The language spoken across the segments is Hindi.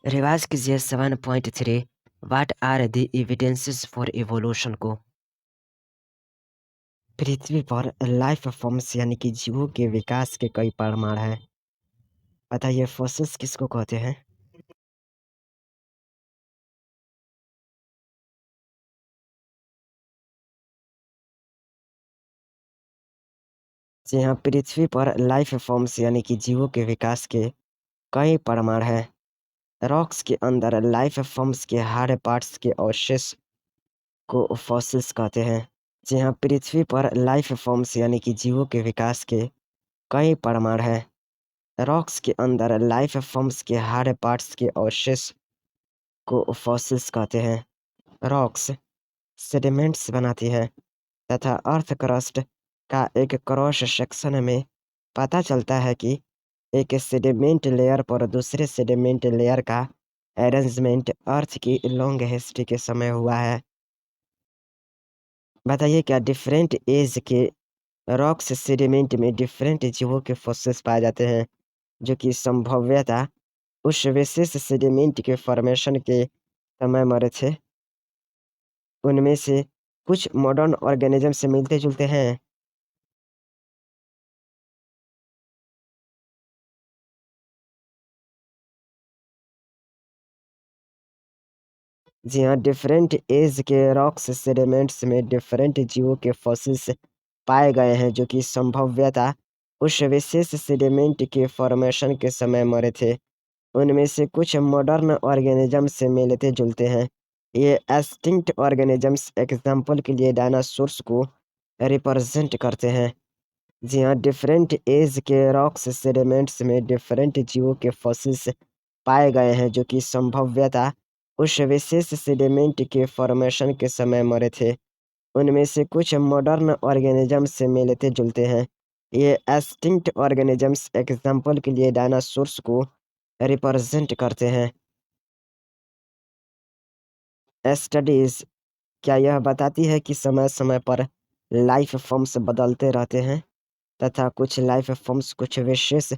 रिवाज कीजिए 7.3 what are the evidences for evolution को। पृथ्वी पर लाइफ फॉर्म्स यानी कि जीवों के विकास के कई प्रमाण हैं। बताइए फोसिल्स किसको कहते हैं? जी हाँ, पृथ्वी पर लाइफ फॉर्म्स यानी कि जीवों के विकास के कई प्रमाण हैं। रॉक्स के अंदर लाइफ फॉर्म्स के हार्ड पार्ट्स के अवशेष को फॉसिल्स कहते हैं। जी हाँ, पृथ्वी पर लाइफ फॉर्म्स यानी कि जीवों के विकास के कई प्रमाण हैं। रॉक्स के अंदर लाइफ फॉर्म्स के हार्ड पार्ट्स के अवशेष को फॉसिल्स कहते हैं। रॉक्स सेडिमेंट्स बनाती है तथा अर्थ क्रस्ट का एक क्रॉस सेक्शन में पता चलता है कि एक सेडिमेंट लेयर पर दूसरे सेडिमेंट लेयर का अरेंजमेंट अर्थ की लॉन्ग हिस्ट्री के समय हुआ है। बताइए क्या डिफरेंट एज के रॉक्स सेडिमेंट में डिफरेंट जीवों के फॉसिल्स पाए जाते हैं जो कि संभव्यता उस विशेष सेडिमेंट के फॉर्मेशन के समय मरे थे। उनमें से कुछ मॉडर्न ऑर्गेनिज्म से मिलते-जुलते हैं। जी हाँ, डिफरेंट एज के रॉक्स सेडिमेंट्स में डिफरेंट जीवों के फॉसिल्स पाए गए हैं जो कि संभव्यता उस विशेष सेडिमेंट के फॉर्मेशन के समय मरे थे। उनमें से कुछ मॉडर्न ऑर्गेनिज्म से मिलते-जुलते हैं। ये एक्सटिंक्ट ऑर्गेनिजम्स एग्जाम्पल के लिए डायनासोर्स को रिप्रेजेंट करते हैं। जी हाँ, डिफरेंट एज के रॉक्स सेडिमेंट्स में डिफरेंट जीवों के फॉसिल्स पाए गए हैं जो कि संभव्यता उस विशेष सेडिमेंट के फॉर्मेशन के समय मरे थे। उनमें से कुछ मॉडर्न ऑर्गेनिज्म से मिलते-जुलते हैं। ये एक्सटिंक्ट ऑर्गेनिजम्स एग्जाम्पल के लिए डायनासोर्स को रिप्रेजेंट करते हैं। स्टडीज क्या यह बताती है कि समय-समय पर लाइफ फॉर्म्स बदलते रहते हैं तथा कुछ लाइफ फॉर्म्स कुछ विशेष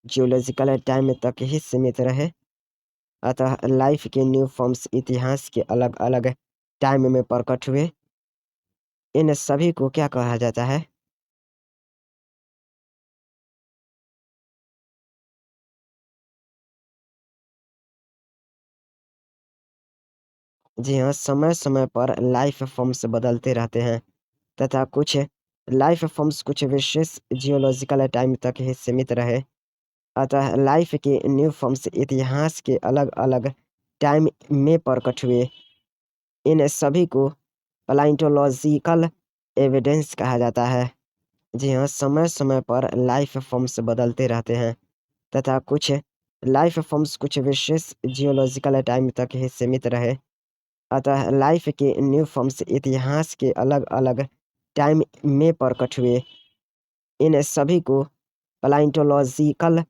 जियोलॉजिकल टाइम तक ही सीमित रहे? अतः लाइफ के न्यू फॉर्म्स इतिहास के अलग-अलग टाइम में प्रकट हुए। इन सभी को क्या कहा जाता है? जी हाँ, समय-समय पर लाइफ फॉर्म्स बदलते रहते हैं तथा कुछ लाइफ फॉर्म्स कुछ विशेष जियोलॉजिकल टाइम तक ही सीमित रहे। अतः लाइफ के न्यू फॉर्म्स इतिहास के अलग-अलग टाइम में प्रकट हुए। इन सभी को पैलियोंटोलॉजिकल एविडेंस कहा जाता है। जी हाँ, समय-समय पर लाइफ फॉर्म्स बदलते रहते हैं तथा कुछ लाइफ फॉर्म्स कुछ विशेष जियोलॉजिकल टाइम तक ही सीमित रहे। अतः लाइफ के न्यू फॉर्म्स इतिहास के अलग-अलग टाइम में प्रकट हुए। इन सभी को पैलियोंटोलॉजिकल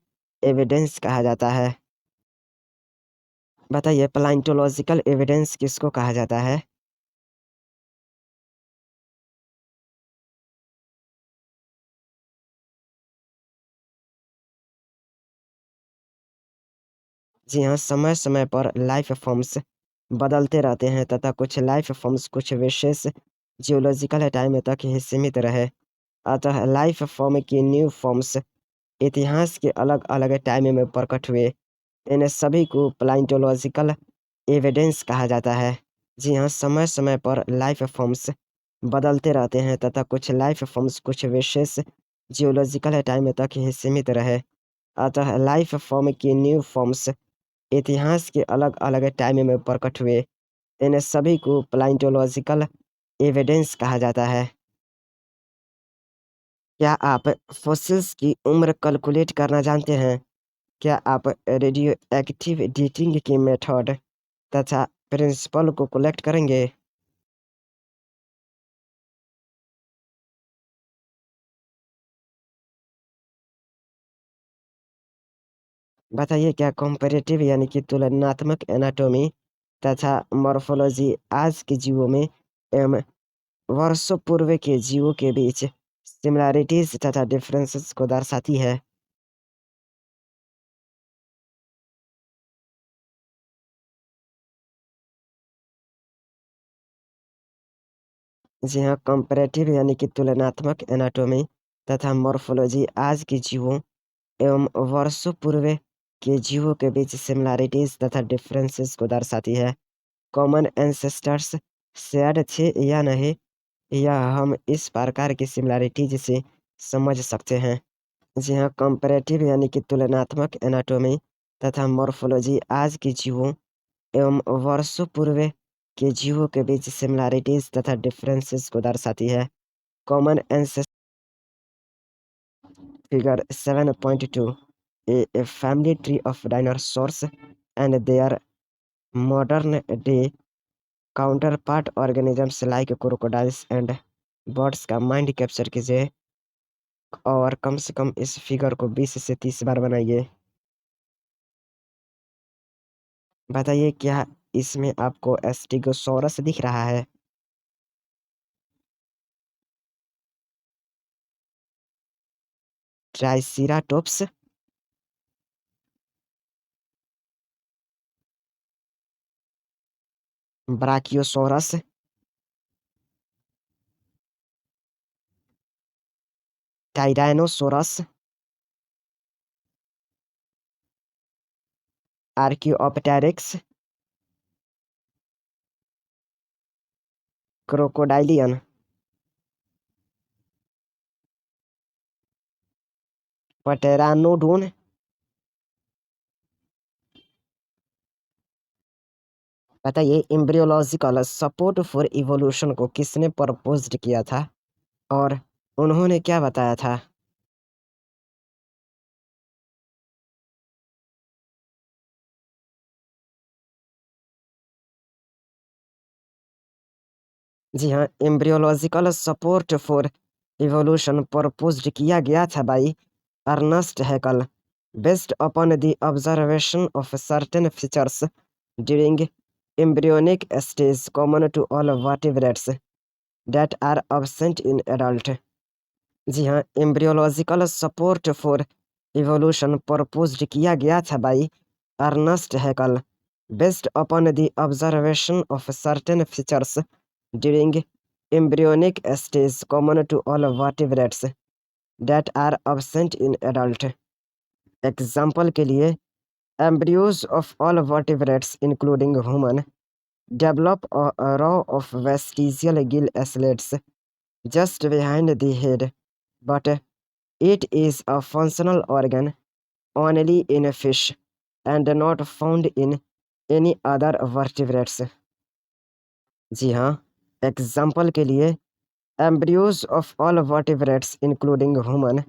एविडेंस कहा जाता है। बताइए पैलियोंटोलॉजिकल एविडेंस किसको कहा जाता है? जी हाँ, समय-समय पर लाइफ फॉर्म्स बदलते रहते हैं तथा कुछ लाइफ फॉर्म्स कुछ विशेष जियोलॉजिकल टाइम तक ही सीमित रहे। अतः लाइफ फॉर्म की न्यू फॉर्म्स इतिहास के अलग-अलग टाइम में प्रकट हुए। इन सभी को पैलियोंटोलॉजिकल एविडेंस कहा जाता है। जी हाँ, समय-समय पर लाइफ फॉर्म्स बदलते रहते हैं तथा कुछ लाइफ फॉर्म्स कुछ विशेष जियोलॉजिकल टाइम तक ही सीमित रहे। अतः लाइफ फॉर्म की न्यू फॉर्म्स इतिहास के अलग-अलग टाइम में प्रकट हुए। इन सभी को पैलियोंटोलॉजिकल एविडेंस कहा जाता है। क्या आप फॉसिल्स की उम्र कैलकुलेट करना जानते हैं? क्या आप रेडियोएक्टिव डेटिंग के मेथड तथा प्रिंसिपल को कलेक्ट करेंगे? बताइए क्या कंपैरेटिव यानी कि तुलनात्मक एनाटॉमी तथा मॉर्फोलॉजी आज के जीवों में एवं वर्षों पूर्व के जीवों के बीच सिमिलैरिटीज तथा डिफरेंसेस को दर्शाती है? जी हाँ, कंपैरेटिव यानी कि तुलनात्मक एनाटॉमी तथा मॉर्फोलॉजी आज के जीवों एवं वर्षों पूर्व के जीवों के बीच सिमिलैरिटीज तथा डिफरेंसेस को दर्शाती है। कॉमन एंसेस्टर्स शेयर्ड थे या नहीं, यह हम इस प्रकार की सिमिलैरिटीज से समझ सकते हैं। जी हाँ, कंपैरेटिव यानी कि तुलनात्मक एनाटॉमी तथा मॉर्फोलॉजी आज के जीवों एवं वर्षों पूर्व के जीवों के बीच सिमिलैरिटीज तथा डिफरेंसेस को दर्शाती है। Common ancestor figure 7.2 a family tree of dinosaurs and their modern day counterpart organisms like crocodiles and birds का माइंड कैप्चर कीजिए और कम से कम इस फिगर को 20 से 30 बार बनाइए। बताइए क्या इसमें आपको एस्टिगोसॉरस दिख रहा है? ट्राइसीराटोप्स, ब्राकियोसोरस, टाइरानोसोरस, आर्कियोप्टेरिक्स, क्रोकोडाइलियन, पटेरानोडोन। बताइए एम्ब्रियोलॉजिकल सपोर्ट फॉर इवोल्यूशन को किसने प्रपोज्ड किया था और उन्होंने क्या बताया था? जी हाँ, embryological support for evolution proposed किया गया था by Ernst Haeckel based upon the observation of certain features during embryonic stage common to all vertebrates that are absent in adult। जी हाँ, embryological support for evolution proposed किया गया था by Ernst Haeckel based upon the observation of certain features during embryonic stage common to all vertebrates that are absent in adult। Example के लिए embryos of all vertebrates including human develop a row of vestigial gill slits just behind the head, but it is a functional organ only in fish and not found in any other vertebrates। जी हाँ, एग्जाम्पल के लिए embryos of all vertebrates including human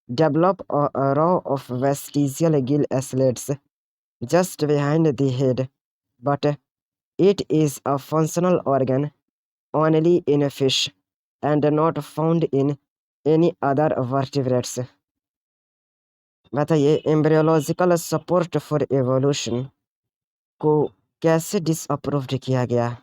develop a row of vestigial gill slits just behind the head, but it is a functional organ only in fish and not found in any other vertebrates। बताइए एम्ब्रियोलॉजिकल सपोर्ट फॉर एवोल्यूशन को कैसे डिसअप्रूव्ड किया गया?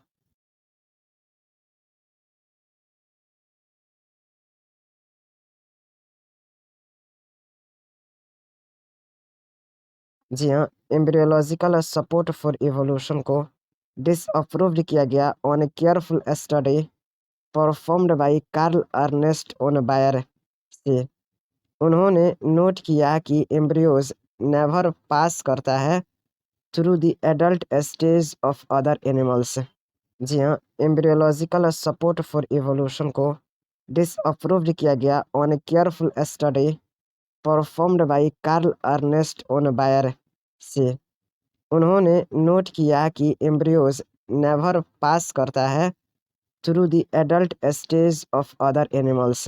जी हाँ, एम्ब्रियोलॉजिकल सपोर्ट फॉर इवोल्यूशन को डिसअप्रूव्ड किया गया on careful study performed by Karl Ernst von Baer से। उन्होंने नोट किया कि एम्ब्रियोज नेवर पास करता है through the adult stage of other animals. जी हाँ, एम्ब्रियोलॉजिकल सपोर्ट फॉर इवोल्यूशन को डिसअप्रूव्ड किया गया on careful study performed by Karl Ernst von Baer से। उन्होंने नोट किया कि एम्ब्रियोज नेवर पास करता है through the adult stage of other animals.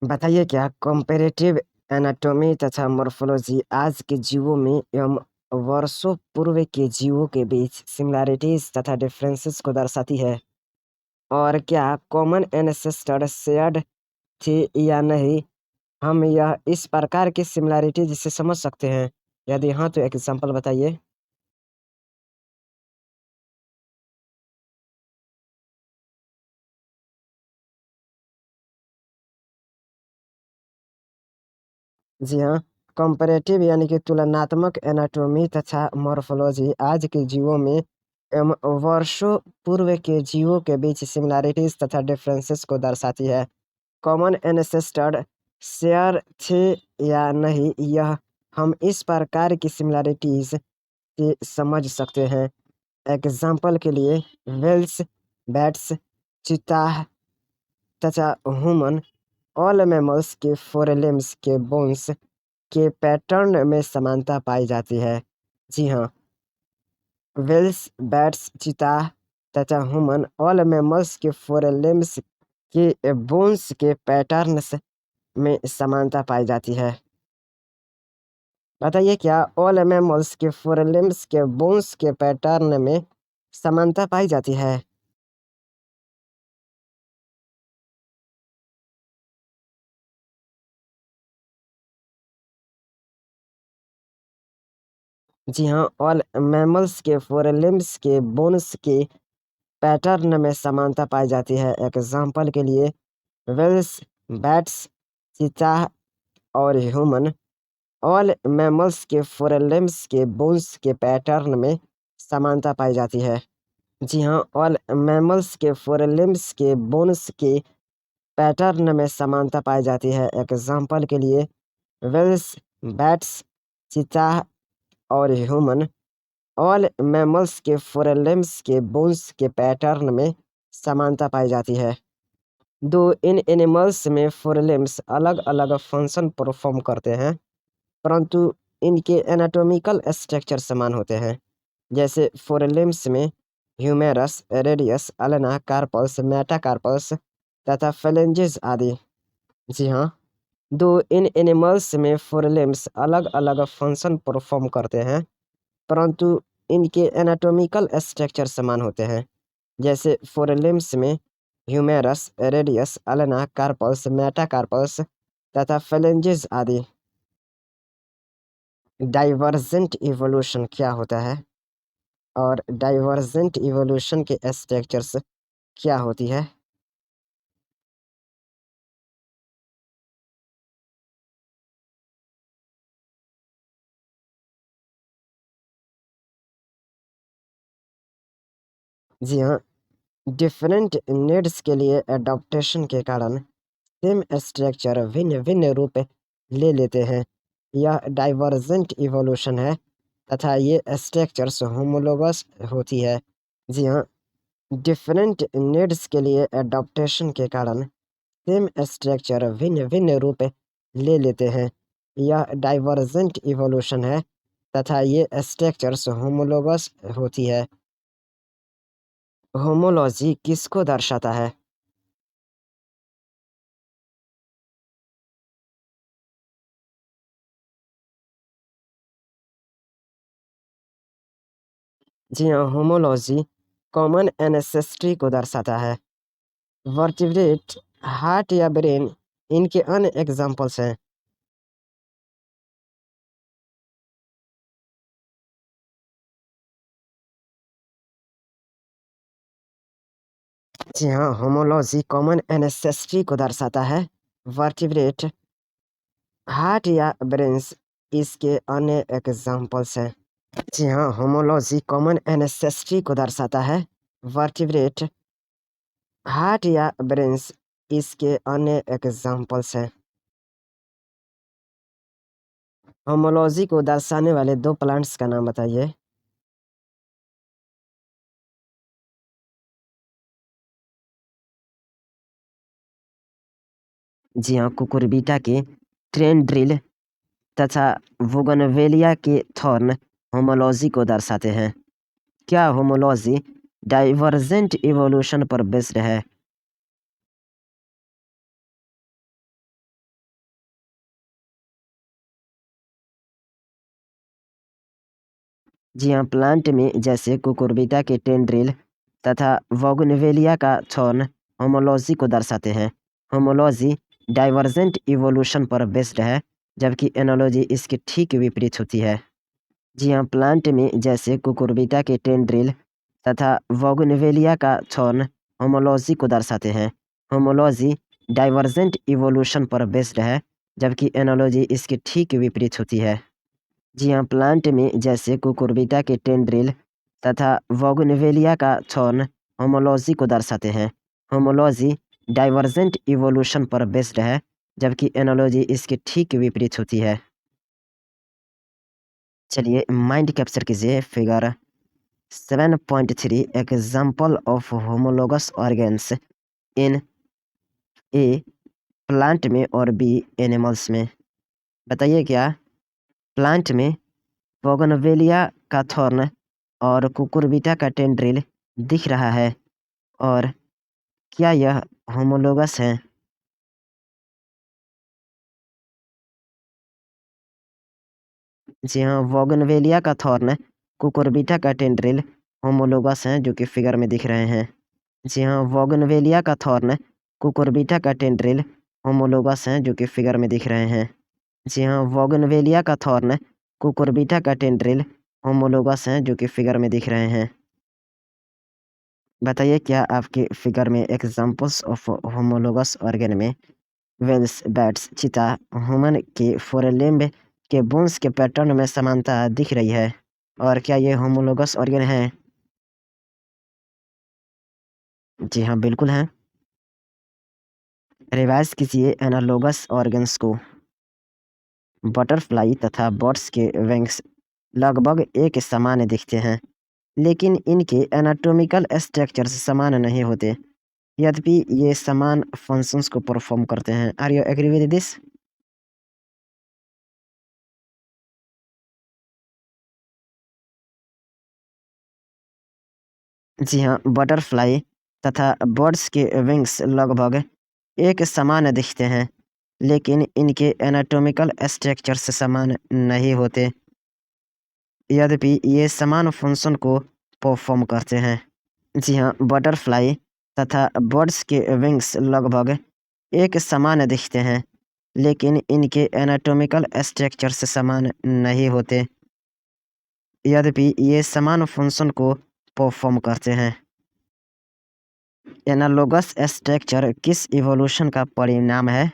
बताइए क्या कंपैरेटिव एनाटॉमी तथा मॉर्फोलॉजी आज के जीवों में एवं वर्षों पूर्व के जीवों के बीच सिमिलैरिटीज तथा डिफरेंसेस को दर्शाती है और क्या कॉमन एंसेस्टर शेयर्ड थे या नहीं, हम यह इस प्रकार की सिमिलैरिटीज से समझ सकते हैं? यदि हाँ तो एग्जांपल बताइए। जी हाँ, कंपैरेटिव यानी कि तुलनात्मक एनाटॉमी तथा मॉर्फोलॉजी आज के जीवों में एवं वर्षों पूर्व के जीवों के बीच सिमिलैरिटीज तथा डिफरेंसेस को दर्शाती है। कॉमन एंसेस्टर शेयर थे या नहीं, यह हम इस प्रकार की सिमिलैरिटीज से समझ सकते हैं। एग्जाम्पल के लिए व्हेल्स, बैट्स, चीता तथा ह्यूमन ऑल मैमल्स के फोरलिम्स के बोन्स के पैटर्न में समानता पाई जाती है। जी हाँ, व्हेल्स, बैट्स, चीता तथा ह्यूमन ऑल मैमल्स के फोरलिम्स के बोन्स के पैटर्न्स में समानता पाई जाती है। बताइए, क्या ऑल मैमल्स के फोरलिम्स के बोन्स के पैटर्न में समानता पाई जाती है? जी हाँ, ऑल मैमल्स के फोरलिम्स के बोन्स के पैटर्न में समानता पाई जाती है। एग्जाम्पल के लिए व्हेल्स, बैट्स, चीता और ह्यूमन ऑल मैमल्स के फोरलिम्स के बोन्स के पैटर्न में समानता पाई जाती है। जी हाँ, ऑल मैमल्स के फोरलिम्स के बोन्स के पैटर्न में समानता पाई जाती है। एग्जाम्पल के लिए व्हेल्स, बैट्स, चीता और ह्यूमन ऑल मैमल्स के फोरलिम्स के बोन्स के पैटर्न में समानता पाई जाती है। दो इन एनिमल्स में फोरलिम्स अलग अलग फंक्शन परफॉर्म करते हैं, परंतु इनके एनाटॉमिकल स्ट्रक्चर समान होते हैं। जैसे फोरलिम्स में ह्यूमेरस, रेडियस, अल्ना, कार्पल्स, मेटाकार्पल्स तथा फेलेंजेस आदि। जी हाँ, दो इन एनिमल्स में फोरलिम्स अलग अलग फंक्शन परफॉर्म करते हैं, परंतु इनके एनाटॉमिकल स्ट्रक्चर समान होते हैं। जैसे फोरलिम्स में ह्यूमेरस, रेडियस, अल्ना, कार्पल्स, मेटाकार्पल्स तथा फेलेंजेस आदि। डाइवर्जेंट इवोल्यूशन क्या होता है और डाइवर्जेंट इवोल्यूशन के स्ट्रक्चर्स क्या होती है? जी हाँ, डिफरेंट नीड्स के लिए एडॉप्टेशन के कारण सेम स्ट्रक्चर भिन्न भिन्न रूप ले लेते हैं। यह डाइवर्जेंट इवोल्यूशन है तथा ये स्ट्रक्चर्स होमोलोगस होती है। जी हाँ, डिफरेंट नीड्स के लिए एडॉप्टेशन के कारण सेम स्ट्रक्चर भिन्न भिन्न रूप ले लेते हैं। यह डाइवर्जेंट इवोल्यूशन है तथा ये स्ट्रक्चर्स होमोलोगस होती है। होमोलॉजी किसको दर्शाता है? जी हाँ, होमोलॉजी कॉमन एनेसेस्ट्री को दर्शाता है। वर्टिब्रेट, हार्ट या ब्रेन इनके अन्य एग्जाम्पल्स हैं। जी हाँ, होमोलॉजी कॉमन एनेसेस्ट्री को दर्शाता है। वर्टिब्रेट, हार्ट या ब्रेन्स इसके अन्य एग्जाम्पल्स हैं। जी हाँ, होमोलॉजी कॉमन एनेसेस्ट्री को दर्शाता है। वर्टिब्रेट, हार्ट या ब्रेन्स इसके अन्य एग्जाम्पल्स हैं। होमोलॉजी को दर्शाने वाले दो प्लांट्स का नाम बताइए। जी हाँ, कुकुरबिटा के ट्रेंड्रिल तथा बोगनवेलिया के थॉर्न होमोलॉजी को दर्शाते हैं। क्या होमोलॉजी डाइवर्जेंट इवोल्यूशन पर बेस्ड है? जी हाँ, प्लांट में जैसे कुकुरबिटा के टेंड्रिल तथा बोगनवेलिया का थॉर्न होमोलॉजी को दर्शाते हैं। होमोलॉजी डाइवर्जेंट इवोल्यूशन पर बेस्ड है, जबकि एनोलॉजी इसके ठीक विपरीत होती है। जी हाँ, प्लांट में जैसे कुकुरबिटा के टेंड्रिल तथा बोगनवेलिया का थॉर्न होमोलॉजी को दर्शाते हैं। होमोलॉजी डाइवर्जेंट इवोल्यूशन पर बेस्ड है, जबकि एनोलॉजी इसके ठीक विपरीत होती है। जी हाँ, प्लांट में जैसे कुकुरबिटा के टेंड्रिल तथा बोगनवेलिया का थॉर्न होमोलॉजी को दर्शाते हैं। होमोलॉजी डाइवर्जेंट इवोल्यूशन पर बेस्ड है, जबकि एनालॉजी इसके ठीक विपरीत होती है। चलिए माइंड कैप्चर कीजिए figure 7.3 example of homologous organs in A plant में और बी एनिमल्स में। बताइए क्या प्लांट में बोगनवेलिया का थॉर्न और कुकुरबिटा का टेंड्रिल दिख रहा है, और क्या यह होमोलोगस है? जी हाँ, बोगनवेलिया का थॉर्न कुकुरबिटा का टेंड्रिल होमोलोगस हैं, जो कि फिगर में दिख रहे हैं। जी हाँ, बोगनवेलिया का थॉर्न कुकुरबिटा का टेंड्रिल होमोलोगस हैं, जो कि फिगर में दिख रहे हैं। जी हाँ, बोगनवेलिया का थॉर्न कुकुरबिटा का टेंड्रिल होमोलोगस हैं, जो कि फिगर में दिख रहे हैं। बताइए क्या आपके फिगर में एग्जांपल्स ऑफ होमोलोगस ऑर्गेन में वेल्स, बैट्स, चीता, ह्यूमन के फोरलिम्ब के बोन्स के पैटर्न में समानता दिख रही है, और क्या ये होमोलोगस ऑर्गेन है? जी हाँ, बिल्कुल है। रिवाइज कीजिए एनालोगस ऑर्गन्स को। बटरफ्लाई तथा बर्ड्स के विंग्स लगभग एक समान दिखते हैं, लेकिन इनके एनाटॉमिकल स्ट्रक्चर्स समान नहीं होते, यद्यपि ये समान फंक्शंस को परफॉर्म करते हैं। Are you agree with this? जी हाँ, बटरफ्लाई तथा बर्ड्स के विंग्स लगभग एक समान दिखते हैं, लेकिन इनके एनाटॉमिकल स्ट्रक्चर्स समान नहीं होते, यद्यपि ये समान फंक्शन को परफॉर्म करते हैं। जी हाँ, बटरफ्लाई तथा बर्ड्स के विंग्स लगभग एक समान दिखते हैं, लेकिन इनके एनाटॉमिकल स्ट्रक्चर्स समान नहीं होते, यद्यपि ये समान फंक्शन को परफॉर्म करते हैं। एनालोगस स्ट्रक्चर किस इवोल्यूशन का परिणाम है?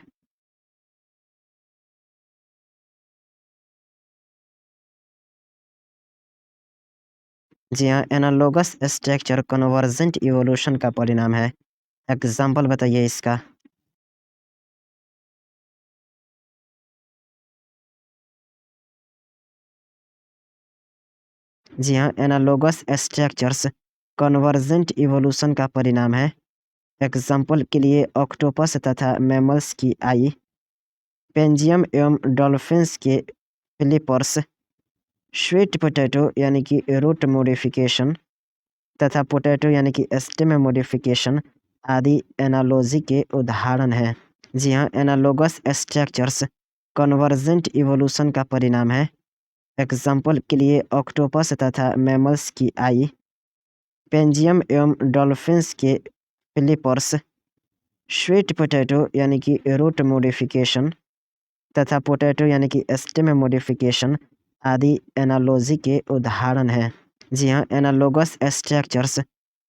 जी हाँ, एनालोगस स्ट्रक्चर कन्वर्जेंट इवोल्यूशन का परिणाम है। एग्जाम्पल बताइए इसका। जी हाँ, एनालोगस स्ट्रक्चर्स कन्वर्जेंट इवोल्यूशन का परिणाम है। एग्जाम्पल के लिए ऑक्टोपस तथा मैमल्स की आई, पेंजियम एवं डॉल्फिन्स के फ्लिपर्स, स्वीट पोटैटो यानी कि रूट मॉडिफिकेशन तथा पोटैटो यानी कि स्टेम मॉडिफिकेशन आदि एनालॉजी के उदाहरण हैं। जी हाँ, एनालोगस स्ट्रक्चर्स कन्वर्जेंट इवोल्यूशन का परिणाम है। एग्जाम्पल के लिए ऑक्टोपस तथा मैमल्स की आई, पेंजियम एवं डॉल्फिन्स के फ्लिपर्स, स्वीट पोटैटो यानी कि रूट मॉडिफिकेशन तथा पोटैटो यानी कि स्टेम मॉडिफिकेशन आदि एनालॉजी के उदाहरण हैं। जी हाँ, एनालोगस स्ट्रक्चर्स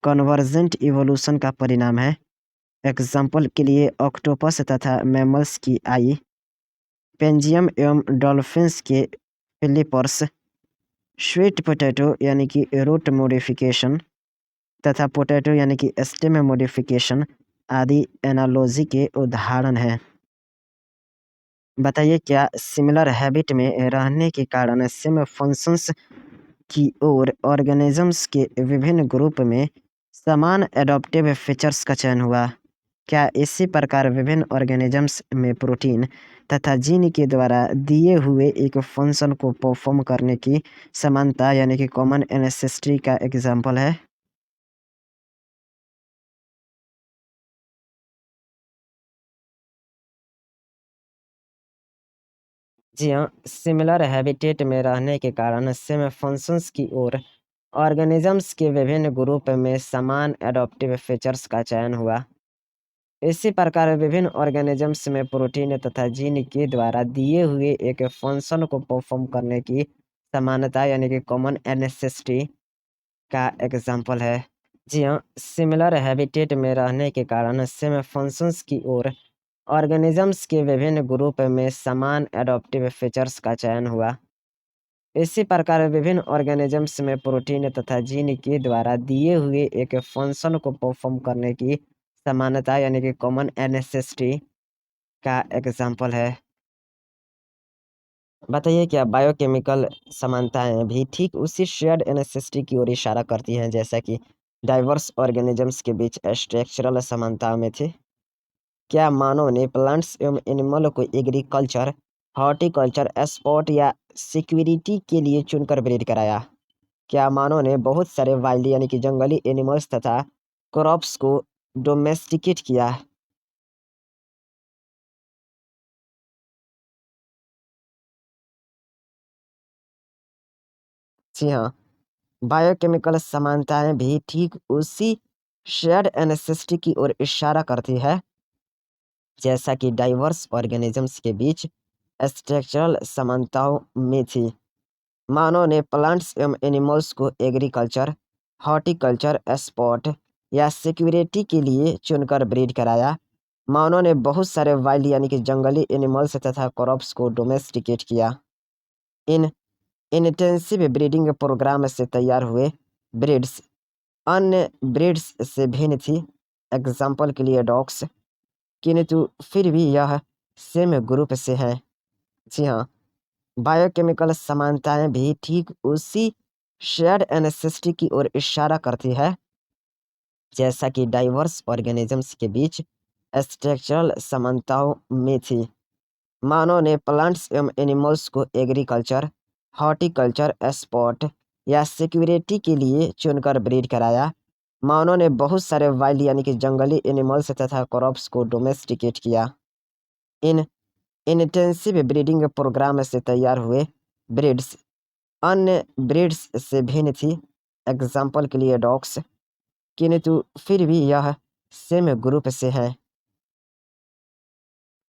कन्वर्जेंट इवोल्यूशन का परिणाम है। एग्जाम्पल के लिए ऑक्टोपस तथा मैमल्स की आई, पेंजियम एवं डॉल्फिन्स के फ्लिपर्स, स्वीट पोटैटो यानी कि रूट मॉडिफिकेशन तथा पोटैटो यानी कि स्टेम मॉडिफिकेशन आदि एनालॉजी के उदाहरण हैं। बताइए क्या सिमिलर हैबिट में रहने के कारण सेम फंक्शंस की ओर ऑर्गेनिजम्स के विभिन्न ग्रुप में समान एडॉप्टिव फीचर्स का चयन हुआ? क्या इसी प्रकार विभिन्न ऑर्गेनिजम्स में प्रोटीन तथा जीन के द्वारा दिए हुए एक फंक्शन को परफॉर्म करने की समानता यानी कि कॉमन एनेसेस्ट्री का एग्जाम्पल है? जी हाँ, सिमिलर हैबिटेट में रहने के कारण सेम फंक्शंस की ओर ऑर्गेनिजम्स के विभिन्न ग्रुप में समान एडॉप्टिव फीचर्स का चयन हुआ। इसी प्रकार विभिन्न ऑर्गेनिजम्स में प्रोटीन तथा जीन के द्वारा दिए हुए एक फंक्शन को परफॉर्म करने की समानता यानी कि कॉमन एनेसेसिटी का एग्जाम्पल है। जी हाँ, सिमिलर हैबिटेट में रहने के कारण सेम फंक्शंस की ओर ऑर्गेनिजम्स के विभिन्न ग्रुप में समान एडॉप्टिव फीचर्स का चयन हुआ। इसी प्रकार विभिन्न ऑर्गेनिजम्स में प्रोटीन तथा जीन के द्वारा दिए हुए एक फंक्शन को परफॉर्म करने की समानता यानी कि कॉमन एनेसेसिटी का एग्जाम्पल है। बताइए क्या बायोकेमिकल समानताएं भी ठीक उसी शेयर्ड एनेसेसिटी की ओर इशारा करती हैं जैसा कि डाइवर्स ऑर्गेनिजम्स के बीच स्ट्रक्चरल समानताओं में थी? क्या मानव ने प्लांट्स एवं एनिमल को एग्रीकल्चर, हॉर्टिकल्चर, एक्सपोर्ट या सिक्योरिटी के लिए चुनकर ब्रीड कराया? क्या मानव ने बहुत सारे वाइल्ड यानी कि जंगली एनिमल्स तथा क्रॉप्स को डोमेस्टिकेट किया? जी हाँ, बायोकेमिकल समानताएं भी ठीक उसी शेयर्ड एनेसेसिटी की ओर इशारा करती है जैसा कि डाइवर्स ऑर्गेनिजम्स के बीच स्ट्रक्चरल समानताओं में थी। मानव ने प्लांट्स एवं एनिमल्स को एग्रीकल्चर, हॉर्टिकल्चर, एक्सपोर्ट या सिक्योरिटी के लिए चुनकर ब्रीड कराया। मानव ने बहुत सारे वाइल्ड यानी कि जंगली एनिमल्स तथा क्रॉप्स को डोमेस्टिकेट किया। इन इंटेंसिव ब्रीडिंग प्रोग्राम से तैयार हुए ब्रीड्स अन्य ब्रीड्स से भिन्न थी, एग्जाम्पल के लिए डॉग्स, किंतु फिर भी यह सेम ग्रुप से हैं। जी हाँ, बायोकेमिकल समानताएं भी ठीक उसी शेयर्ड एनेसेसिटी की ओर इशारा करती है जैसा कि डाइवर्स ऑर्गेनिजम्स के बीच स्ट्रक्चरल समानताओं में थी। मानव ने प्लांट्स एवं एनिमल्स को एग्रीकल्चर, हॉर्टिकल्चर, एक्सपोर्ट या सिक्योरिटी के लिए चुनकर ब्रीड कराया। मानव ने बहुत सारे वाइल्ड यानी कि जंगली एनिमल्स तथा क्रॉप्स को डोमेस्टिकेट किया। इन इंटेंसिव ब्रीडिंग प्रोग्राम से तैयार हुए ब्रीड्स अन्य ब्रीड्स से भिन्न थी, एग्जाम्पल के लिए डॉग्स, किंतु फिर भी यह सेम ग्रुप से हैं।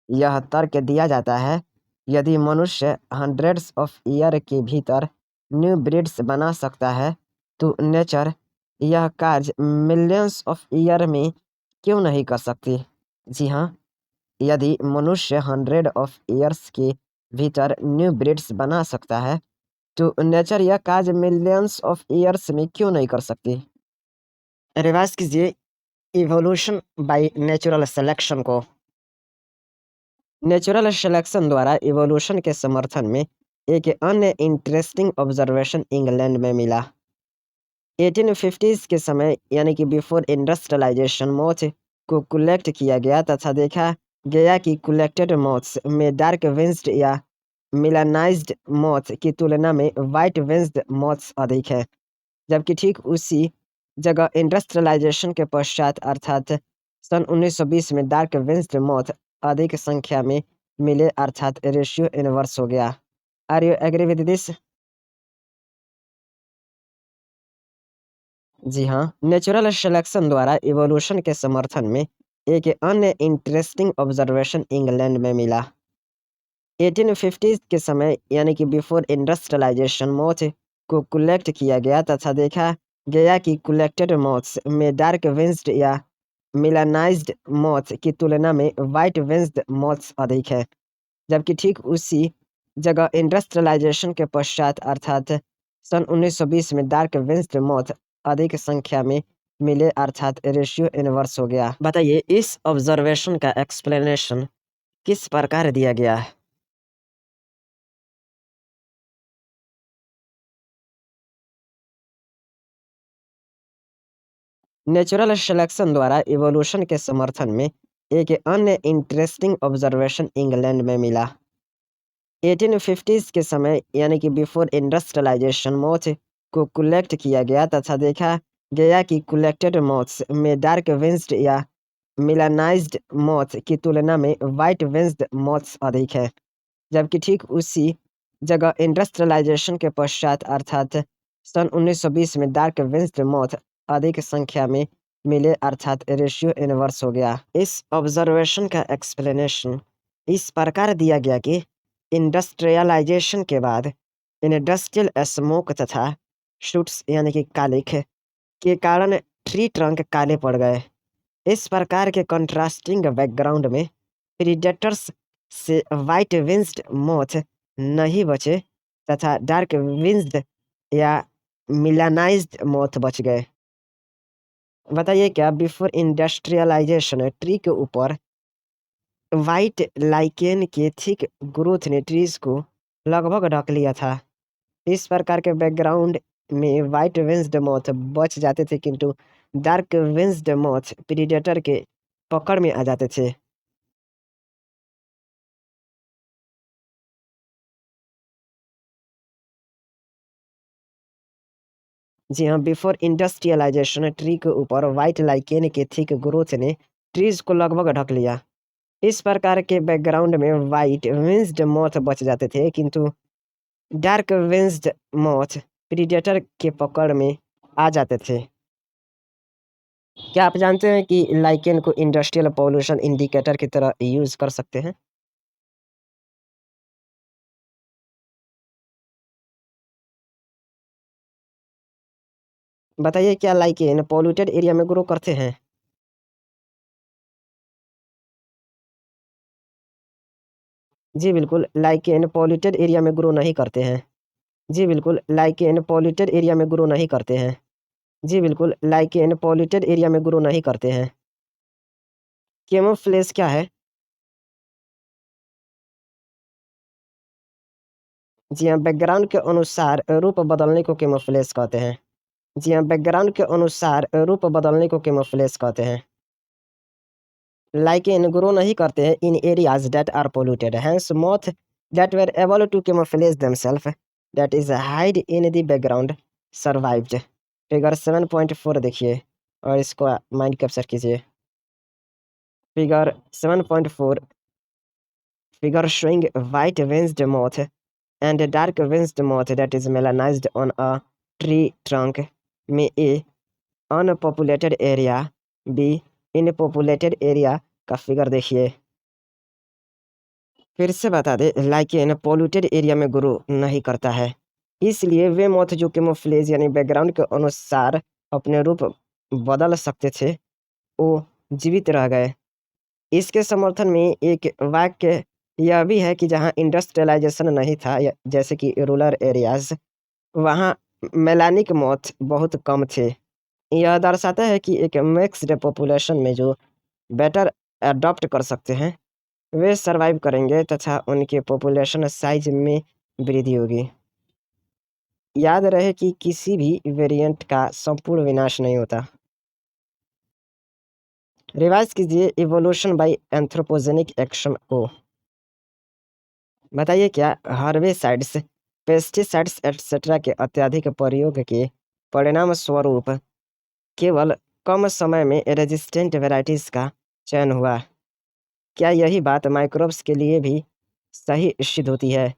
यह तर्क दिया जाता है यदि मनुष्य हंड्रेड्स ऑफ ईयर के भीतर न्यू ब्रीड्स बना सकता है तो नेचर यह कार्य मिलियंस ऑफ ईयर में क्यों नहीं कर सकती? जी हाँ, यदि मनुष्य हंड्रेड ऑफ ईयर्स के भीतर न्यू ब्रीड्स बना सकता है तो नेचर यह कार्य मिलियंस ऑफ ईयर्स में क्यों नहीं कर सकती? रिवाइज कीजिए इवोल्यूशन बाय नेचुरल सिलेक्शन को। नेचुरल सिलेक्शन द्वारा इवोल्यूशन के समर्थन में एक अन्य इंटरेस्टिंग ऑब्जर्वेशन इंग्लैंड में मिला। 1850s के समय यानी कि बिफोर इंडस्ट्रियलाइजेशन मोथ को कलेक्ट किया गया तथा देखा गया कि कलेक्टेड मोथ्स में डार्क विंग्ड या मिलानाइज्ड मोथ की तुलना में वाइट विंग्ड मोथ्स अधिक है, जबकि ठीक उसी जगह इंडस्ट्रियलाइजेशन के पश्चात अर्थात सन 1920 में डार्क विंग्ड मोथ अधिक संख्या में मिले अर्थात रेशियो इनवर्स हो गया। Are you agree with this? जी हाँ, नेचुरल सिलेक्शन द्वारा इवोल्यूशन के समर्थन में एक अन्य इंटरेस्टिंग ऑब्जर्वेशन इंग्लैंड में मिला। 1850 के समय यानी कि बिफोर इंडस्ट्रियलाइजेशन मोथ को कलेक्ट किया गया तथा देखा गया कि कलेक्टेड मोथ्स में डार्क विंग्ड या मिलानाइज्ड मोथ की तुलना में वाइट विंग्ड मोथ्स अधिक है, जबकि ठीक उसी जगह इंडस्ट्रियलाइजेशन के पश्चात अर्थात सन 1920 में डार्क विंग्ड मोथ अधिक संख्या में मिले अर्थात रेशियो इनवर्स हो गया। बताइए इस ऑब्जर्वेशन का एक्सप्लेनेशन किस प्रकार दिया गया है? नेचुरल सिलेक्शन द्वारा इवोल्यूशन के समर्थन में एक अन्य इंटरेस्टिंग ऑब्जर्वेशन इंग्लैंड में मिला। 1850s के समय यानी कि बिफोर इंडस्ट्रियलाइजेशन मोथ को कलेक्ट किया गया तथा देखा गया कि कलेक्टेड मोथ्स में डार्क विंग्ड या मिलानाइज्ड मोथ की तुलना में वाइट विंग्ड मोथ्स अधिक है, जबकि ठीक उसी जगह इंडस्ट्रियलाइजेशन के पश्चात अर्थात सन 1920 में डार्क विंग्ड मोथ अधिक संख्या में मिले अर्थात रेशियो इनवर्स हो गया। इस ऑब्जर्वेशन का एक्सप्लेनेशन इस प्रकार दिया गया कि इंडस्ट्रियलाइजेशन के बाद इंडस्ट्रियल स्मोक तथा शूट्स यानी कि कालिख के कारण ट्री ट्रंक काले पड़ गए। इस प्रकार के कंट्रास्टिंग बैकग्राउंड में प्रीडेटर्स से वाइट विंग्ड मोथ नहीं बचे तथा डार्क विंज्ड या मिलानाइज्ड मॉथ बच गए। बताइए क्या बिफोर इंडस्ट्रियलाइजेशन ट्री के ऊपर व्हाइट लाइकेन के थिक ग्रोथ ने ट्रीज को लगभग ढक लिया था। इस प्रकार के बैकग्राउंड में व्हाइट विंज्ड मॉथ बच जाते थे, किंतु डार्क विंज्ड मॉथ प्रीडेटर के पकड़ में आ जाते थे। जी हाँ, बिफोर इंडस्ट्रियलाइजेशन ट्री के ऊपर व्हाइट लाइकेन के थिक ग्रोथ ने ट्रीज को लगभग ढक लिया। इस प्रकार के बैकग्राउंड में व्हाइट विंज्ड मॉथ बच जाते थे, किंतु डार्क विंज्ड मॉथ प्रीडेटर के पकड़ में आ जाते थे। क्या आप जानते हैं कि लाइकेन को इंडस्ट्रियल पॉल्यूशन इंडिकेटर की तरह यूज कर सकते हैं? बताइए क्या लाइकेन पॉल्यूटेड एरिया में ग्रो करते हैं? जी बिल्कुल, लाइकेन पॉल्यूटेड एरिया में ग्रो नहीं करते हैं। जी बिल्कुल, लाइकेन पॉल्यूटेड एरिया में ग्रो नहीं करते हैं। जी बिल्कुल, लाइकेन पॉल्यूटेड एरिया में ग्रो नहीं करते हैं। कैमोफ्लेज क्या है? जी हाँ, बैकग्राउंड के अनुसार रूप बदलने को कैमोफ्लेज कहते हैं। जी हाँ, बैकग्राउंड के अनुसार रूप बदलने को कैमोफ्लेज कहते हैं। लाइकेन ग्रो नहीं करते हैं in areas that are polluted, hence moth that were able to camouflage themselves, that is hide in the background, survived। Figure 7.4 देखिए और इसको माइंड कैप्चर कीजिए। Figure 7.4, figure showing white winged moth and dark winged moth that is melanized on a tree trunk may A unpopulated area B in populated area का फिगर देखिए। फिर से बता दें, लाइकेन पॉल्यूटेड एरिया में ग्रो नहीं करता है, इसलिए वे मोथ जो कैमोफ्लेज यानी बैकग्राउंड के अनुसार अपने रूप बदल सकते थे, वो जीवित रह गए। इसके समर्थन में एक वाक्य यह भी है कि जहाँ इंडस्ट्रियलाइजेशन नहीं था जैसे कि रूरल एरियाज, वहाँ मेलानिक मोथ बहुत कम थे। यह दर्शाता है कि एक मिक्स्ड पॉपुलेशन में जो बेटर अडॉप्ट कर सकते हैं वे सरवाइव करेंगे तथा उनके पॉपुलेशन साइज में वृद्धि होगी। याद रहे कि किसी भी वेरिएंट का संपूर्ण विनाश नहीं होता। रिवाइज कीजिए इवोल्यूशन बाय एंथ्रोपोजेनिक एक्शन को। बताइए क्या हर्बिसाइड्स, पेस्टिसाइड्स एटसेट्रा के अत्यधिक प्रयोग के परिणाम स्वरूप केवल कम समय में रेजिस्टेंट वैरायटीज का चयन हुआ? क्या यही बात माइक्रोब्स के लिए भी सही सिद्ध होती है,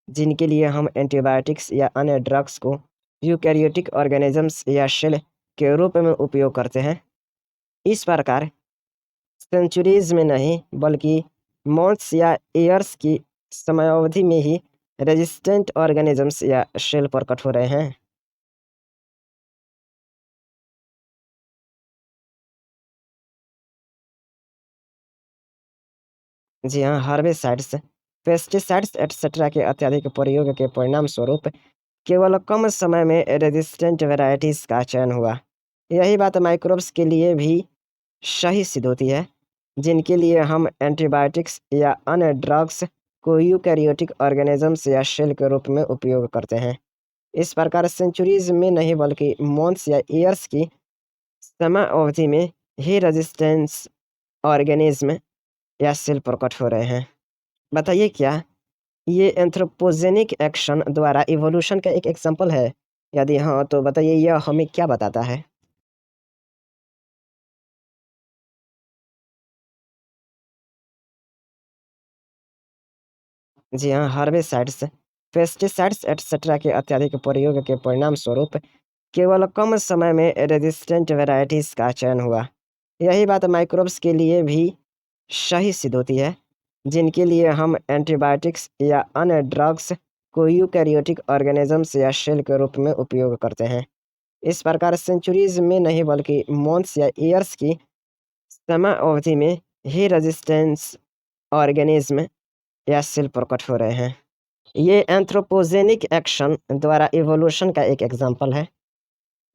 जिनके लिए हम एंटीबायोटिक्स या अन्य ड्रग्स को यूकैरियोटिक ऑर्गेनिजम्स या सेल के रूप में उपयोग करते हैं? इस प्रकार सेंचुरीज में नहीं बल्कि मंथ्स या ईयर्स की समयावधि में ही रेजिस्टेंट ऑर्गेनिजम्स या सेल प्रकट हो रहे हैं। जी हाँ, हर्बिसाइड्स, पेस्टिसाइड्स एटसेट्रा के अत्यधिक प्रयोग के परिणाम स्वरूप केवल कम समय में रेजिस्टेंट वैरायटीज का चयन हुआ। यही बात माइक्रोब्स के लिए भी सही सिद्ध होती है, जिनके लिए हम एंटीबायोटिक्स या अन्य ड्रग्स को यूकैरियोटिक ऑर्गेनिजम्स या सेल के रूप में उपयोग करते हैं। इस प्रकार सेंचुरीज में नहीं बल्कि मंथ्स या ईयर्स की समय अवधि में ही रेजिस्टेंस ऑर्गेनिज्म या सेल प्रकट हो रहे हैं। बताइए क्या ये एंथ्रोपोजेनिक एक्शन द्वारा इवोल्यूशन का एक एग्जाम्पल है? यदि हाँ, तो बताइए यह हमें क्या बताता है? जी हाँ, हर्बिसाइड्स, पेस्टिसाइड्स एटसेट्रा के अत्यधिक प्रयोग के परिणाम स्वरूप केवल कम समय में रेजिस्टेंट वैरायटीज का चयन हुआ। यही बात माइक्रोब्स के लिए भी सही सिद्ध होती है, जिनके लिए हम एंटीबायोटिक्स या अन्य ड्रग्स को यूकैरियोटिक ऑर्गेनिजम्स या सेल के रूप में उपयोग करते हैं। इस प्रकार सेंचुरीज में नहीं बल्कि मंथ्स या ईयर्स की समय अवधि में ही रेजिस्टेंस ऑर्गेनिज्म या सेल प्रकट हो रहे हैं। ये एंथ्रोपोजेनिक एक्शन द्वारा इवोल्यूशन का एक एग्जाम्पल है।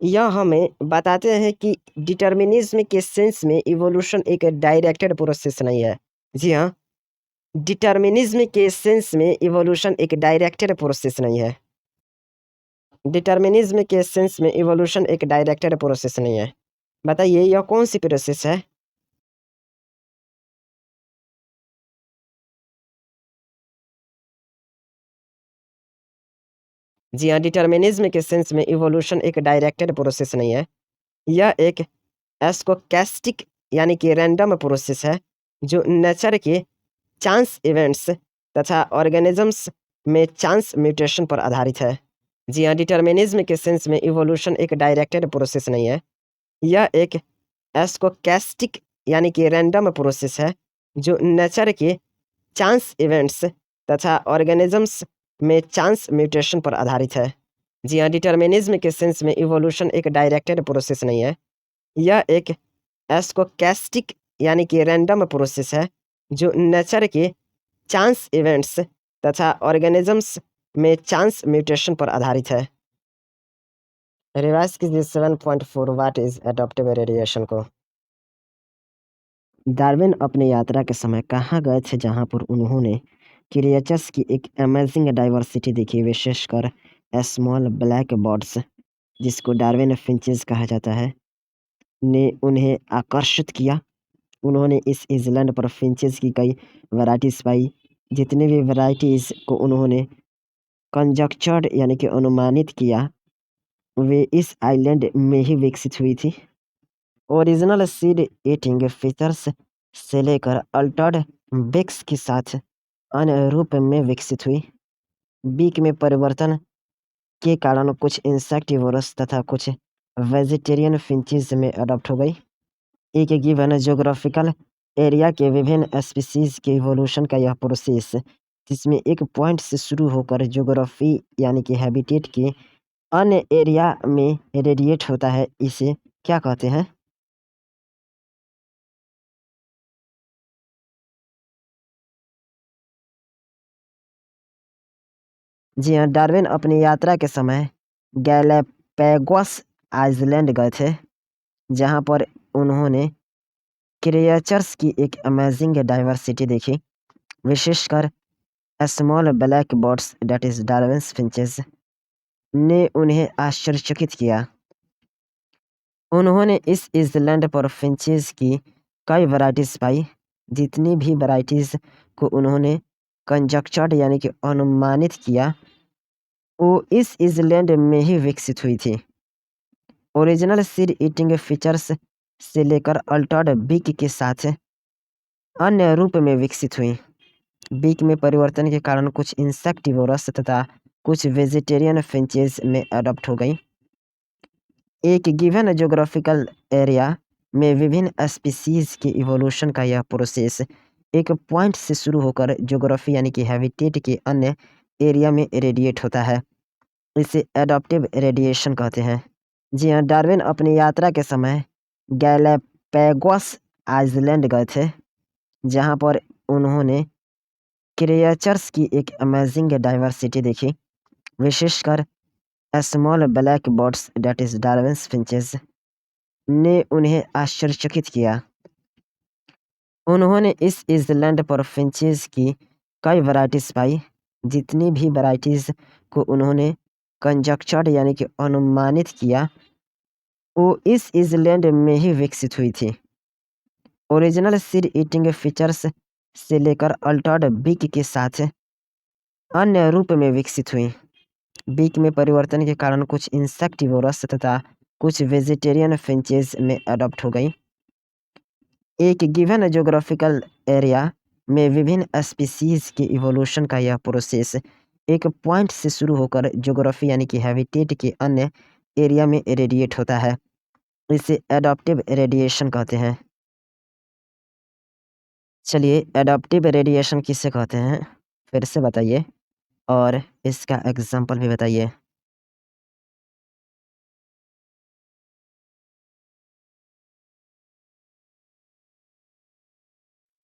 यह हमें बताते हैं कि डिटर्मिनिज्म के सेंस में इवोल्यूशन एक डायरेक्टेड प्रोसेस नहीं है। जी हाँ, डिटर्मिनिज्म के सेंस में इवोल्यूशन एक डायरेक्टेड प्रोसेस नहीं है। डिटर्मिनिज्म के सेंस में इवोल्यूशन एक डायरेक्टेड प्रोसेस नहीं है। बताइए यह कौन सी प्रोसेस है? जी हाँ, डिटर्मिनिज्म के सेंस में इवोल्यूशन एक डायरेक्टेड प्रोसेस नहीं है। यह एक स्टोकैस्टिक यानी कि रैंडम प्रोसेस है जो नेचर के चांस इवेंट्स तथा ऑर्गेनिजम्स में चांस म्यूटेशन पर आधारित है। जी हाँ, डिटर्मिनिज्म के सेंस में इवोल्यूशन एक डायरेक्टेड प्रोसेस नहीं है। यह एक स्टोकैस्टिक यानी कि रैंडम प्रोसेस है जो नेचर के चांस इवेंट्स तथा ऑर्गेनिजम्स में चांस म्यूटेशन पर आधारित है। जी हाँ, डिटर्मिनिज्म के सेंस में इवोल्यूशन एक डायरेक्टेड प्रोसेस नहीं है। यह एक स्टोकैस्टिक यानी कि रैंडम प्रोसेस है जो नेचर के चांस इवेंट्स तथा ऑर्गेनिजम्स में चांस म्यूटेशन पर आधारित है। रिवाइज कीजिए 7.4 व्हाट इज एडॉप्टिव रेडिएशन को। डार्विन अपनी यात्रा के समय कहाँ गए थे जहाँ पर उन्होंने क्रिएचर्स की एक अमेजिंग डाइवर्सिटी देखी, विशेषकर स्मॉल ब्लैक बर्ड्स जिसको डार्विन फिंचेस कहा जाता है ने उन्हें आकर्षित किया। उन्होंने इस आइलैंड पर फिंचेस की कई वैराइटीज पाई। जितनी भी वैराइटीज को उन्होंने कंजक्चर्ड यानी कि अनुमानित किया वे इस आइलैंड में ही विकसित हुई थी। ओरिजिनल सीड ईटिंग फीचर्स से लेकर अल्टर्ड बिक्स के साथ अन्य रूप में विकसित हुई। बीक में परिवर्तन के कारण कुछ इंसेक्टिवोरस तथा कुछ वेजिटेरियन फिंचेस में अडॉप्ट हो गई। एक गिवन ज्योग्राफिकल एरिया के विभिन्न स्पीसीज के इवोल्यूशन का यह प्रोसेस जिसमें एक पॉइंट से शुरू होकर ज्योग्राफी यानी कि हैबिटेट के अन्य एरिया में रेडिएट होता है, इसे क्या कहते हैं? जी हाँ, डार्विन अपनी यात्रा के समय गैलापागोस आइलैंड गए थे जहाँ पर उन्होंने क्रिएचर्स की एक अमेजिंग डाइवर्सिटी देखी, विशेषकर small black birds that is Darwin's finches ने उन्हें आश्चर्यचकित किया। उन्होंने इस आइलैंड पर फिंचेस की कई वैराइटीज पाई। जितनी भी वैराइटीज को उन्होंने कंजक्चर्ड यानी कि अनुमानित किया वो इस आइलैंड में ही विकसित हुई थी। ओरिजिनल सीड ईटिंग फीचर्स से लेकर अल्टर्ड बीक के साथ अन्य रूप में विकसित हुई। बीक में परिवर्तन के कारण कुछ इंसेक्टिवोरस तथा कुछ वेजिटेरियन फिंचेस में अडॉप्ट हो गई। एक गिवन ज्योग्राफिकल एरिया में विभिन्न स्पीसीज के इवोल्यूशन का यह प्रोसेस एक पॉइंट से शुरू होकर ज्योग्राफी यानी कि हैबिटेट के अन्य एरिया में रेडिएट होता है, इसे एडॉप्टिव रेडिएशन कहते हैं। जी हाँ, डार्विन अपनी यात्रा के समय गैलापागोस आइलैंड गए थे जहाँ पर उन्होंने क्रिएचर्स की एक अमेजिंग डाइवर्सिटी देखी, विशेषकर small black birds that is Darwin's finches ने उन्हें आश्चर्यचकित किया। उन्होंने इस आइलैंड पर फिंचेस की कई वैराइटीज पाई। जितनी भी वैराइटीज को उन्होंने कंजक्चर्ड यानी कि अनुमानित किया वो इस आइलैंड में ही विकसित हुई थी। ओरिजिनल सीड ईटिंग फीचर्स से लेकर अल्टर्ड बीक के साथ अन्य रूप में विकसित हुई। बीक में परिवर्तन के कारण कुछ इंसेक्टिवोरस तथा कुछ वेजिटेरियन फिंचेस में अडॉप्ट हो गई। एक गिवन ज्योग्राफिकल एरिया में विभिन्न स्पीसीज के इवोल्यूशन का यह प्रोसेस एक पॉइंट से शुरू होकर ज्योग्राफी यानी कि हैबिटेट के अन्य एरिया में रेडिएट होता है, इसे एडॉप्टिव रेडिएशन कहते हैं। चलिए एडॉप्टिव रेडिएशन किसे कहते हैं फिर से बताइए और इसका एग्जाम्पल भी बताइए।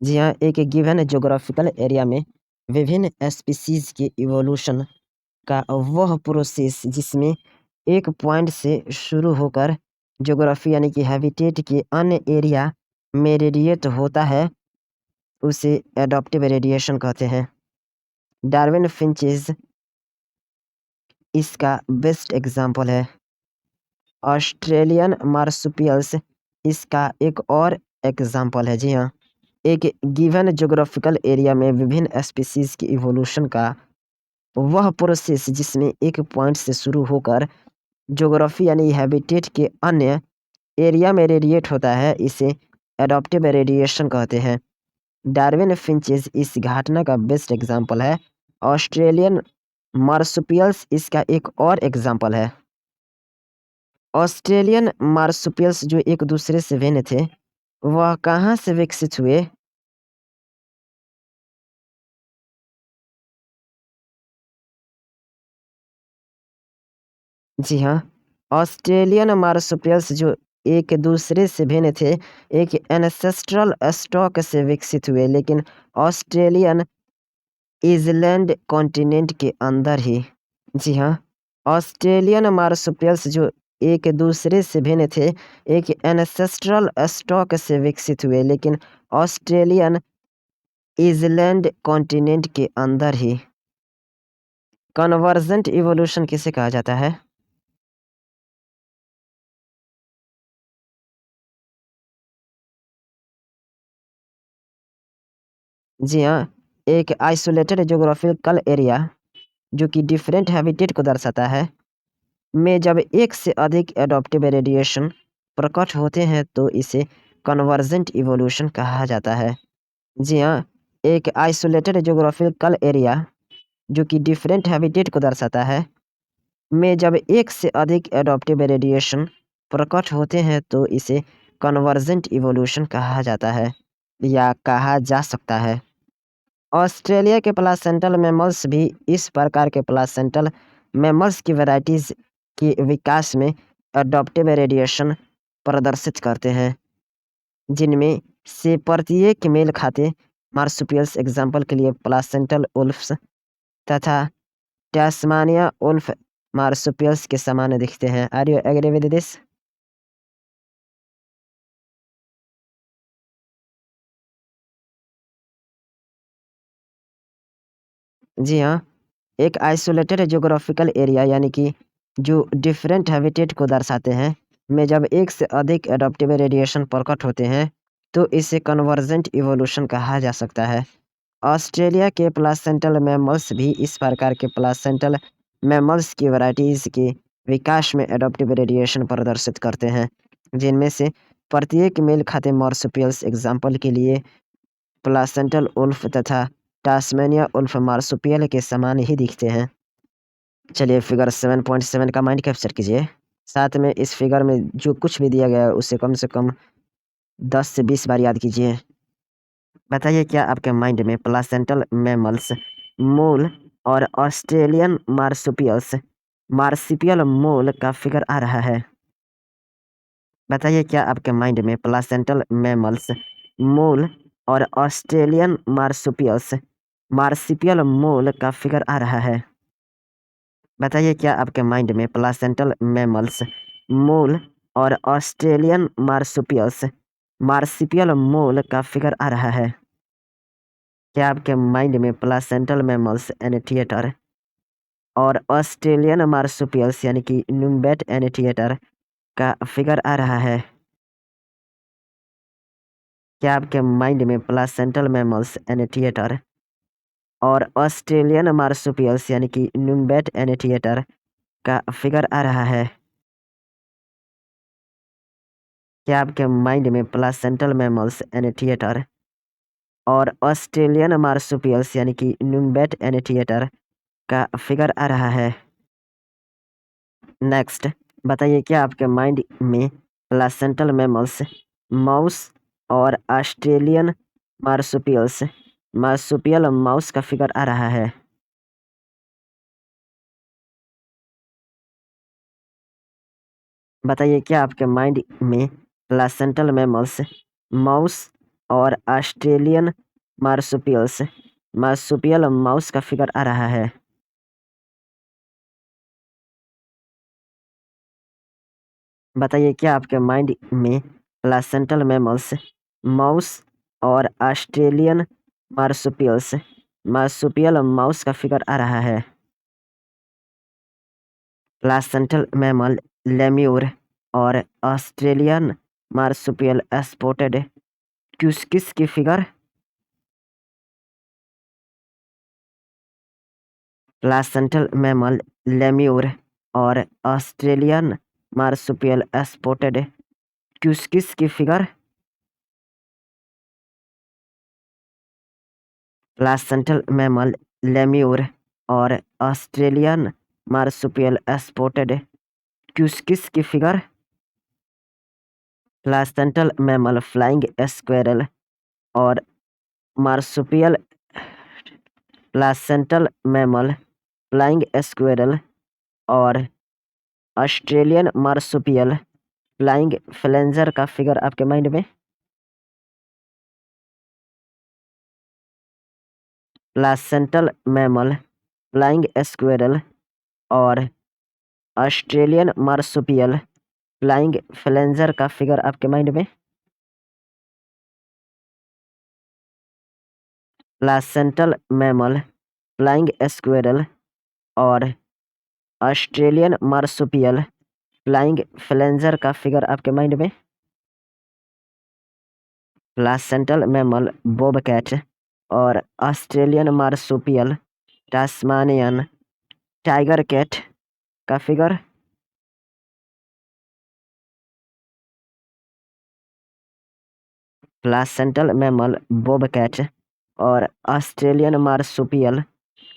जी हाँ, एक गिवन ज्योग्राफिकल एरिया में विभिन्न स्पीसीज के इवोल्यूशन का वह प्रोसेस जिसमें एक पॉइंट से शुरू होकर ज्योग्राफी यानी कि हैबिटेट के अन्य एरिया में रेडिएट होता है, उसे एडॉप्टिव रेडिएशन कहते हैं। डार्विन फिंचेस इसका बेस्ट एग्जाम्पल है। ऑस्ट्रेलियन मार्सुपियल्स इसका एक और एग्जाम्पल है। जी हाँ, एक गिवन ज्योग्राफिकल एरिया में विभिन्न स्पीसीज की इवोल्यूशन का वह प्रोसेस जिसमें एक पॉइंट से शुरू होकर ज्योग्राफी यानी हैबिटेट के अन्य एरिया में रेडिएट होता है, इसे एडॉप्टिव रेडिएशन कहते हैं। डार्विन फिंचेस इस घटना का बेस्ट एग्जाम्पल है। ऑस्ट्रेलियन मार्सुपियल्स इसका एक और एग्जाम्पल है। ऑस्ट्रेलियन मार्सुपियल्स जो एक दूसरे से भिन्न थे, वह कहाँ से विकसित हुए? जी हाँ, ऑस्ट्रेलियन मार्सुपियल्स जो एक दूसरे से भिन्न थे, एक एंसेस्ट्रल स्टॉक से विकसित हुए, लेकिन ऑस्ट्रेलियन ईलैंड कॉन्टिनेंट के अंदर ही। जी हाँ, ऑस्ट्रेलियन मार्सुपियल्स जो एक दूसरे से भिन्न थे, एक एंसेस्ट्रल स्टॉक से विकसित हुए, लेकिन ऑस्ट्रेलियन ईलैंड कॉन्टिनेंट के अंदर ही। कन्वर्जेंट इवोल्यूशन किसे कहा जाता है? जी हाँ, एक आइसोलेटेड ज्योग्राफिकल एरिया जो कि डिफरेंट हैबिटेट को दर्शाता है, में जब एक से अधिक एडॉप्टिव रेडिएशन प्रकट होते हैं तो इसे कन्वर्जेंट इवोल्यूशन कहा जाता है। जी हाँ, एक आइसोलेटेड ज्योग्राफिकल एरिया जो कि डिफरेंट हैबिटेट को दर्शाता है, में जब एक से अधिक एडॉप्टिव रेडिएशन प्रकट होते हैं तो इसे कन्वर्जेंट इवोल्यूशन कहा जाता है या कहा जा सकता है। ऑस्ट्रेलिया के प्लासेंटल मैमल्स भी इस प्रकार के प्लासेंटल मैमल्स की वैरायटीज के विकास में एडॉप्टिव रेडिएशन प्रदर्शित करते हैं, जिनमें से प्रत्येक मेल खाते मार्सुपियल्स एग्जाम्पल के लिए प्लासेंटल उल्फ्स तथा टैस्मानिया उल्फ मार्सुपियल्स के समान दिखते हैं। Are you agree with this? जी हाँ, एक आइसोलेटेड ज्योग्राफिकल एरिया यानी कि जो डिफरेंट हैबिटेट को दर्शाते हैं, में जब एक से अधिक एडॉप्टिव रेडिएशन प्रकट होते हैं तो इसे कन्वर्जेंट इवोल्यूशन कहा जा सकता है। ऑस्ट्रेलिया के प्लासेंटल मैमल्स भी इस प्रकार के प्लासेंटल मैमल्स की वैरायटीज के विकास में एडॉप्टिव रेडिएशन प्रदर्शित करते हैं, जिनमें से प्रत्येक मेल खाते मार्सुपियल्स एग्जाम्पल के लिए प्लासेंटल उल्फ तथा टास्मेनिया उल्फ मार्सुपियल के समान ही दिखते हैं। चलिए फिगर 7.7 का माइंड कैप्चर कीजिए। साथ में इस फिगर में जो कुछ भी दिया गया है उसे कम से कम 10 से 20 बार याद कीजिए। बताइए क्या आपके माइंड में प्लासेंटल मैमल्स मूल और ऑस्ट्रेलियन मार्सुपियल्स मार्सिपियल मूल का फिगर आ रहा है? बताइए क्या आपके माइंड में प्लासेंटल मैमल्स मूल और ऑस्ट्रेलियन मार्सुपियल्स मार्सिपियल मूल का फिगर आ रहा है? बताइए क्या आपके माइंड में प्लासेंटल मैमल्स मूल और ऑस्ट्रेलियन मार्सुपियल्स मार्सिपियल मूल का फिगर आ रहा है? क्या आपके माइंड में प्लासेंटल मैमल्स एनेथिएटर और ऑस्ट्रेलियन मार्सुपियल्स यानी कि न्यूम्बेट एनेथिएटर का फिगर आ रहा है? क्या आपके माइंड में प्लासेंटल मैमल्स एनेथिएटर और ऑस्ट्रेलियन मार्सुपियल्स यानी कि न्यूम्बेट एनेथिएटर का फिगर आ रहा है? क्या आपके माइंड में प्लासेंटल मैमल्स एनेथिएटर और ऑस्ट्रेलियन मार्सुपियल्स यानी कि न्यूम्बेट एनेथिएटर का फिगर आ रहा है? नेक्स्ट, बताइए क्या आपके माइंड में प्लासेंटल मैमल्स माउस और ऑस्ट्रेलियन मार्सुपियल्स मार्सुपियल माउस का फिगर आ रहा है? बताइए क्या आपके माइंड में प्लासेंटल मैमल्स माउस और ऑस्ट्रेलियन मार्सुपियल्स मार्सुपियल माउस का फिगर आ रहा है। बताइए क्या आपके माइंड में प्लासेंटल मैमल्स, माउस और ऑस्ट्रेलियन मार्सुपियल्स, मार्सुपियल माउस का फिगर आ रहा है। प्लासेंटल मैमल लेम्यूर और ऑस्ट्रेलियन मार्सुपियल स्पॉटेड क्यूस्किस की फिगर। प्लासेंटल मैमल लेम्यूर और ऑस्ट्रेलियन मार्सुपियल स्पॉटेड क्यूस्किस की फिगर। प्लासेंटल मैमल लेम्यूर और ऑस्ट्रेलियन मार्सुपियल स्पॉटेड क्यूस्किस की figure. Placental mammal flying squirrel और marsupial placental mammal flying squirrel और ऑस्ट्रेलियन मार्सुपियल फ्लाइंग फ्लेंजर का फिगर आपके माइंड में। प्लासेंटल मैमल फ्लाइंग स्क्वेरल और ऑस्ट्रेलियन मार्सुपियल फ्लाइंग फ्लेंजर का फिगर आपके माइंड में। प्लासेंटल मैमल फ्लाइंग स्क्वेरल और ऑस्ट्रेलियन मार्सुपियल फ्लाइंग फ्लेंजर का फिगर आपके माइंड में। प्लासेंटल मैमल बोबकैट और Australian marsupial Tasmanian tiger cat का फिगर। प्लासेंटल मैमल बोबकैट और Australian marsupial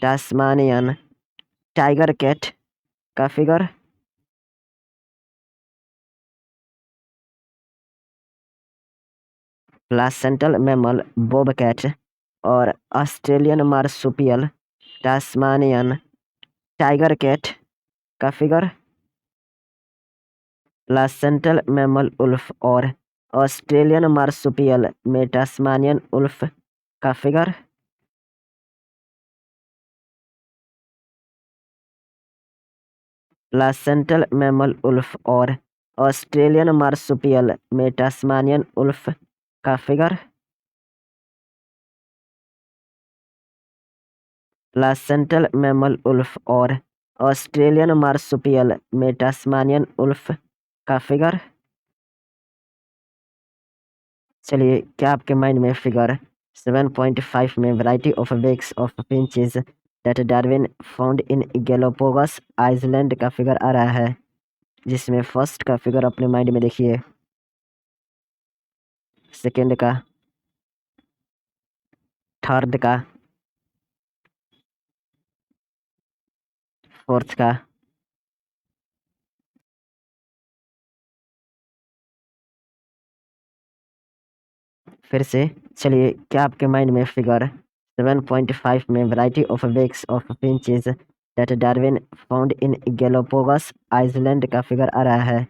Tasmanian tiger cat का फिगर। प्लासेंटल मैमल बोबकैट और Australian marsupial Tasmanian tiger cat का फिगर। प्लासेंटल मैमल उल्फ और ऑस्ट्रेलियन मार्सुपियल में टास्मानियन उल्फ का फिगर। प्लासेंटल मैमल उल्फ और ऑस्ट्रेलियन मार्सुपियल में टास्मानियन उल्फ का फिगर। प्लासेंटल मैमल उल्फ और ऑस्ट्रेलियन मार्सुपियल में टास्मानियन उल्फ का फिगर। चलिए क्या आपके माइंड में फिगर 7.5 में variety of beaks of finches that Darwin found in Galapagos island का फिगर आ रहा है, जिसमें फर्स्ट का फिगर अपने माइंड में देखिए, सेकंड का, थर्ड का, फोर्थ का, फिर से। चलिए क्या आपके माइंड में फिगर 7.5 में variety of beaks of finches that Darwin found in Galapagos island का फिगर आ रहा है,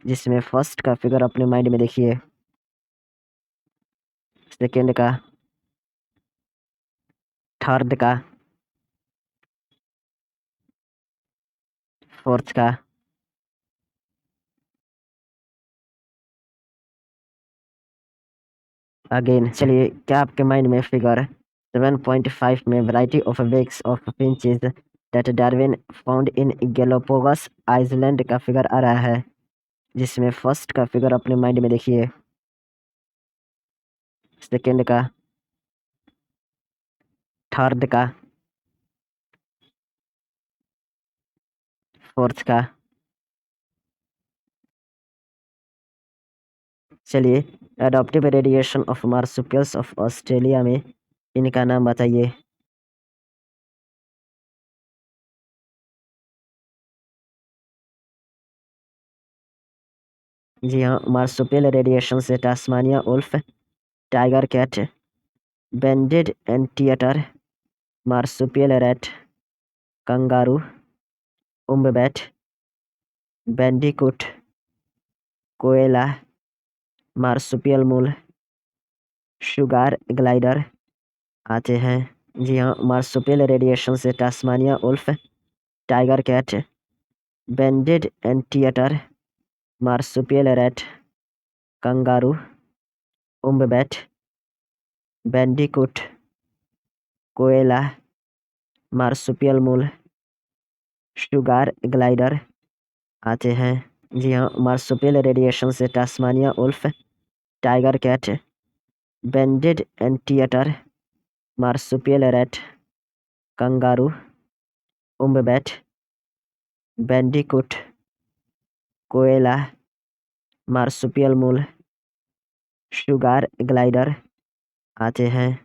जिसमें फर्स्ट का फिगर अपने माइंड में देखिए, सेकंड का, थर्ड का, फोर्थ का। अगेन चलिए क्या आपके माइंड में फिगर 7.5 में variety of beaks of finches that Darwin found in Galapagos island का फिगर आ रहा है, जिसमें फर्स्ट का फिगर अपने माइंड में देखिए, सेकंड का, थर्ड का, फोर्थ का। चलिए adaptive radiation of marsupials of Australia में इनका नाम बताइए। जी हाँ, मार्सुपियल रेडिएशन से Tasmania wolf, tiger cat, banded anteater, marsupial rat, kangaroo, wombat, bandicoot, koala, marsupial mole, sugar glider आते हैं। जी हाँ, मार्सुपियल रेडिएशन से Tasmania wolf, tiger cat, banded anteater, marsupial rat, kangaroo, wombat, bandicoot, koala, marsupial mole, sugar glider आते हैं। जी हाँ, मार्सुपियल रेडिएशन से Tasmania wolf, tiger cat, banded anteater, marsupial rat, kangaroo, wombat, bandicoot, koala, marsupial mole, sugar glider आते हैं।